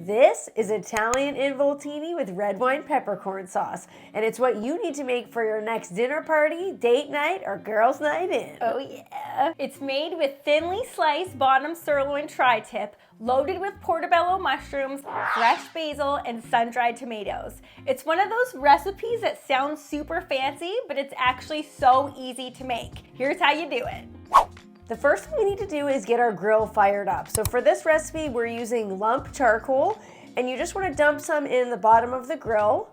This is Italian involtini with red wine peppercorn sauce, and it's what you need to make for your next dinner party, date night, or girls' night in. Oh yeah. It's made with thinly sliced bottom sirloin tri-tip, loaded with portobello mushrooms, fresh basil, and sun-dried tomatoes. It's one of those recipes that sounds super fancy, but it's actually so easy to make. Here's how you do it. The first thing we need to do is get our grill fired up. So for this recipe, we're using lump charcoal, and you just want to dump some in the bottom of the grill.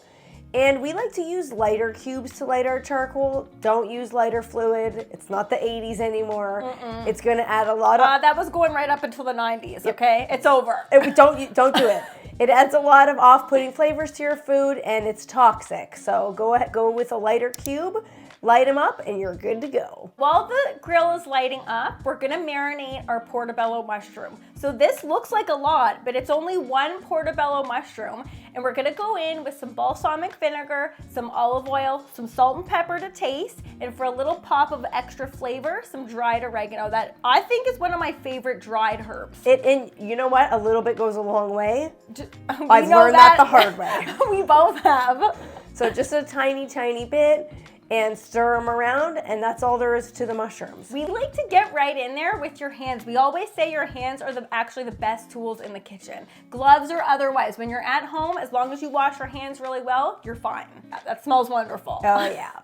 And we like to use lighter cubes to light our charcoal. Don't use lighter fluid. It's not the 80s anymore. It's going to add a lot of... That was going right up until the 90s, okay? It's over. Don't do it. It adds a lot of off-putting flavors to your food, and it's toxic. So go with a lighter cube. Light them up and you're good to go. While the grill is lighting up, we're gonna marinate our portobello mushroom. So this looks like a lot, but it's only one portobello mushroom. And we're gonna go in with some balsamic vinegar, some olive oil, some salt and pepper to taste, and for a little pop of extra flavor, some dried oregano that I think is one of my favorite dried herbs. And you know what? A little bit goes a long way. I've learned that the hard way. We both have. So just a tiny, tiny bit, and stir them around, and that's all there is to the mushrooms. We like to get right in there with your hands. We always say your hands are actually the best tools in the kitchen. Gloves or otherwise, when you're at home, as long as you wash your hands really well, you're fine. That smells wonderful. Oh yeah.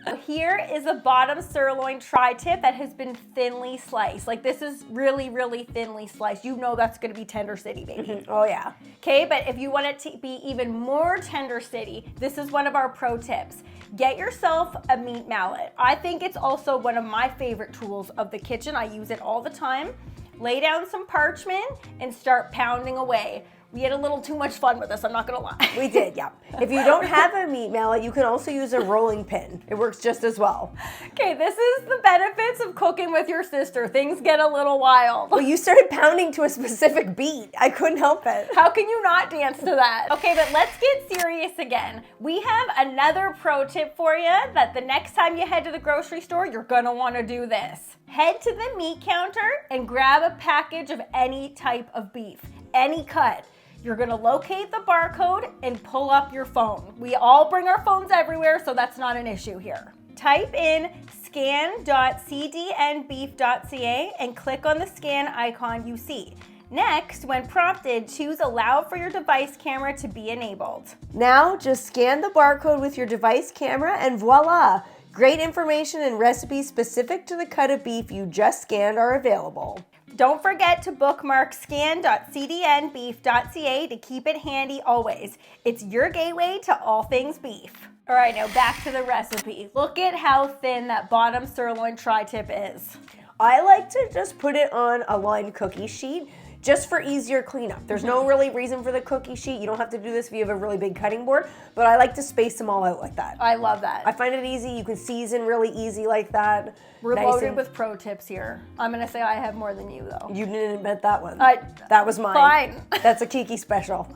So here is a bottom sirloin tri-tip that has been thinly sliced. Like this is really, really thinly sliced. You know that's gonna be tender city, baby. Oh yeah. Okay, but if you want it to be even more tender city, this is one of our pro tips. Get yourself a meat mallet. I think it's also one of my favorite tools of the kitchen. I use it all the time. Lay down some parchment and start pounding away. We had a little too much fun with this, I'm not gonna lie. We did, yeah. If you don't have a meat mallet, you can also use a rolling pin. It works just as well. Okay, this is the benefits of cooking with your sister. Things get a little wild. Well, you started pounding to a specific beat. I couldn't help it. How can you not dance to that? Okay, but let's get serious again. We have another pro tip for you that the next time you head to the grocery store, you're gonna wanna do this. Head to the meat counter and grab a package of any type of beef, any cut. You're gonna locate the barcode and pull up your phone. We all bring our phones everywhere, so that's not an issue here. Type in scan.cdnbeef.ca and click on the scan icon you see. Next, when prompted, choose Allow for your device camera to be enabled. Now, just scan the barcode with your device camera and voila! Great information and recipes specific to the cut of beef you just scanned are available. Don't forget to bookmark scan.cdnbeef.ca to keep it handy always. It's your gateway to all things beef. All right, now back to the recipe. Look at how thin that bottom sirloin tri-tip is. I like to just put it on a lined cookie sheet just for easier cleanup. There's no really reason for the cookie sheet. You don't have to do this if you have a really big cutting board, but I like to space them all out like that. I love that. I find it easy. You can season really easy like that. We're loaded with pro tips here. I'm gonna say I have more than you though. You didn't invent that one. That was mine. Fine. That's a Kiki special.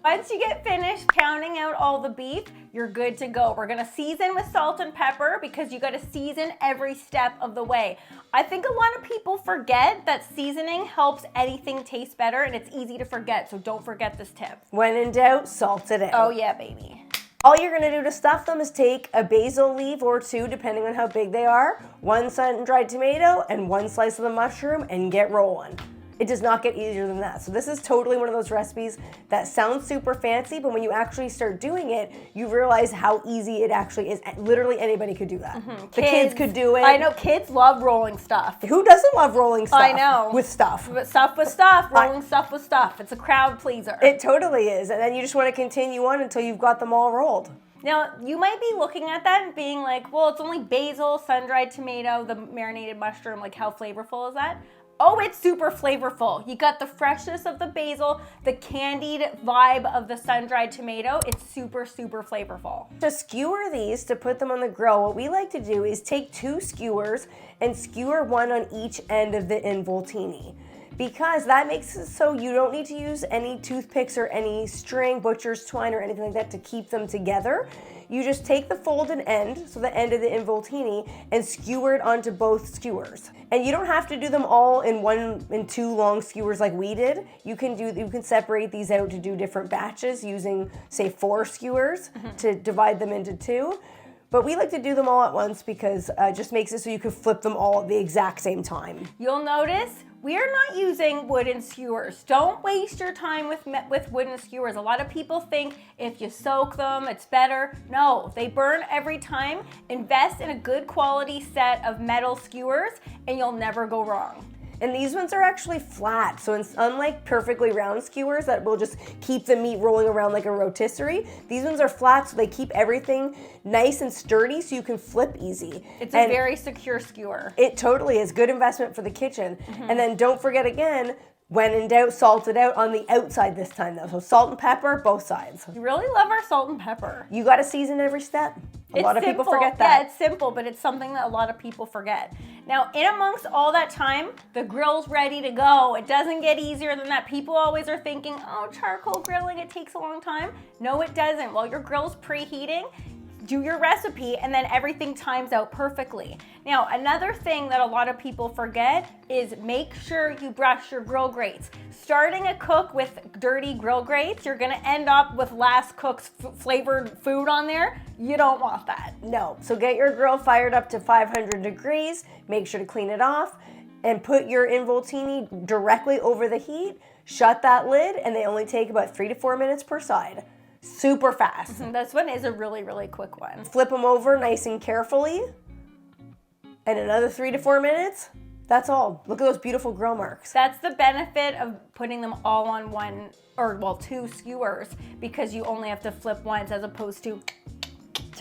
Once you get finished pounding out all the beef, you're good to go. We're gonna season with salt and pepper because you gotta season every step of the way. I think a lot of people forget that seasoning helps anything taste better, and it's easy to forget, so don't forget this tip. When in doubt, salt it in. Oh yeah, baby. All you're gonna do to stuff them is take a basil leaf or two, depending on how big they are, one sun-dried tomato, and one slice of the mushroom, and get rolling. It does not get easier than that. So this is totally one of those recipes that sounds super fancy, but when you actually start doing it, you realize how easy it actually is. Literally anybody could do that. The kids could do it. I know, kids love rolling stuff. Who doesn't love rolling stuff? I know. With stuff. But stuff with stuff, rolling stuff with stuff. It's a crowd pleaser. It totally is. And then you just want to continue on until you've got them all rolled. Now, you might be looking at that and being like, well, it's only basil, sun-dried tomato, the marinated mushroom, like how flavorful is that? Oh, it's super flavorful. You got the freshness of the basil, the candied vibe of the sun-dried tomato. It's super, super flavorful. To skewer these, to put them on the grill, what we like to do is take 2 skewers and skewer one on each end of the involtini. because that makes it so you don't need to use any toothpicks or any string, butcher's twine, or anything like that to keep them together. You just take the folded end, so the end of the involtini, and skewer it onto both skewers. And you don't have to do them all in two long skewers like we did. You can separate these out to do different batches using, say, 4 skewers to divide them into 2. But we like to do them all at once because it just makes it so you can flip them all at the exact same time. You'll notice we are not using wooden skewers. Don't waste your time with wooden skewers. A lot of people think if you soak them, it's better. No, they burn every time. Invest in a good quality set of metal skewers and you'll never go wrong. And these ones are actually flat, so it's unlike perfectly round skewers that will just keep the meat rolling around like a rotisserie. These ones are flat, so they keep everything nice and sturdy so you can flip easy. It's a very secure skewer. It totally is. Good investment for the kitchen. And then don't forget again, when in doubt, salt it out on the outside this time though. So salt and pepper, both sides. We really love our salt and pepper. You gotta season every step. A lot of people forget that. Yeah, it's simple, but it's something that a lot of people forget. Now, in amongst all that time, the grill's ready to go. It doesn't get easier than that. People always are thinking, oh, charcoal grilling, it takes a long time. No, it doesn't. While your grill's preheating, do your recipe and then everything times out perfectly. Now, another thing that a lot of people forget is make sure you brush your grill grates. Starting a cook with dirty grill grates, you're gonna end up with last cook's flavored food on there. You don't want that. No, so get your grill fired up to 500 degrees, make sure to clean it off, and put your involtini directly over the heat, shut that lid, and they only take about 3 to 4 minutes per side. Super fast. This one is a really, really quick one. Flip them over nice and carefully. And another 3 to 4 minutes. That's all. Look at those beautiful grill marks. That's the benefit of putting them all on one, or well, 2 skewers, because you only have to flip once as opposed to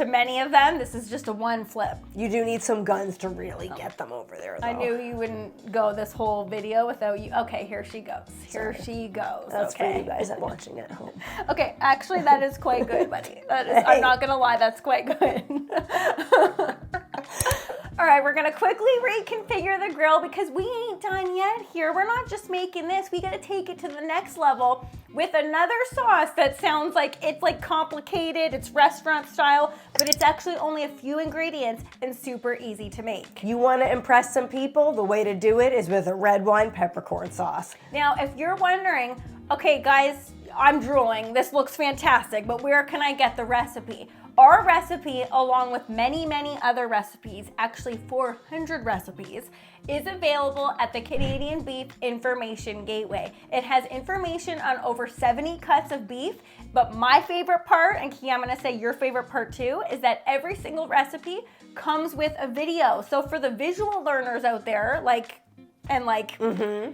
many of them. This is just a one flip. You do need some guns to really get them over there though. I knew you wouldn't go this whole video without you. Okay, here she goes. Here she goes. That's okay. for you guys that watching at home. Okay, actually that is quite good, buddy. That is, I'm not gonna lie, that's quite good. All right, we're gonna quickly reconfigure the grill because we ain't done yet here. We're not just making this, we gotta take it to the next level with another sauce that sounds like it's like complicated, it's restaurant style, but it's actually only a few ingredients and super easy to make. You wanna impress some people? The way to do it is with a red wine peppercorn sauce. Now, if you're wondering, okay guys, I'm drooling, this looks fantastic, but where can I get the recipe? Our recipe, along with many, many other recipes, actually 400 recipes, is available at the Canadian Beef Information Gateway. It has information on over 70 cuts of beef, but my favorite part, and Key, I'm gonna say your favorite part too, is that every single recipe comes with a video. So for the visual learners out there,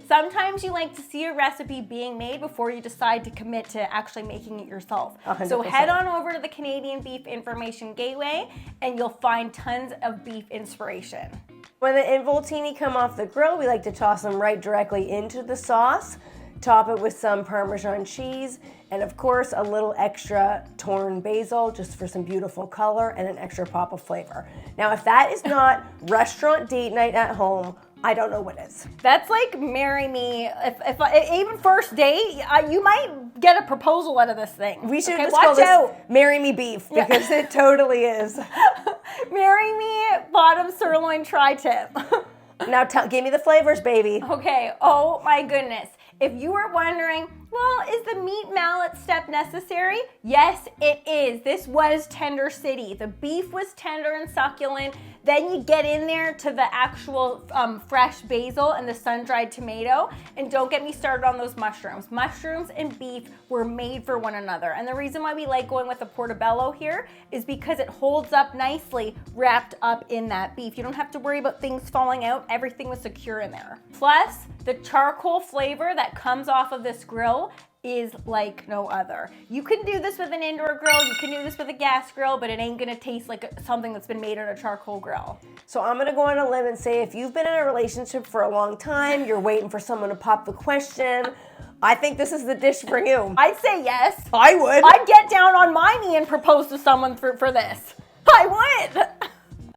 sometimes you like to see a recipe being made before you decide to commit to actually making it yourself. 100%. So head on over to the Canadian Beef Information Gateway and you'll find tons of beef inspiration. When the involtini come off the grill, we like to toss them right directly into the sauce, top it with some Parmesan cheese, and of course a little extra torn basil just for some beautiful color and an extra pop of flavor. Now if that is not restaurant date night at home, I don't know what is. That's like marry me. If even first date, you might get a proposal out of this thing. We should just call this Marry Me Beef because it totally is. Marry me bottom sirloin tri-tip. Now give me the flavors, baby. Okay, oh my goodness. If you were wondering, well, is the meat mallet step necessary? Yes, it is. This was Tender City. The beef was tender and succulent. Then you get in there to the actual fresh basil and the sun-dried tomato. And don't get me started on those mushrooms. Mushrooms and beef were made for one another. And the reason why we like going with the portobello here is because it holds up nicely wrapped up in that beef. You don't have to worry about things falling out. Everything was secure in there. Plus, the charcoal flavor that comes off of this grill is like no other. You can do this with an indoor grill, you can do this with a gas grill, but it ain't gonna taste like something that's been made on a charcoal grill. So I'm gonna go on a limb and say if you've been in a relationship for a long time, you're waiting for someone to pop the question, I think this is the dish for you. I'd say yes. I would. I'd get down on my knee and propose to someone for this. I would.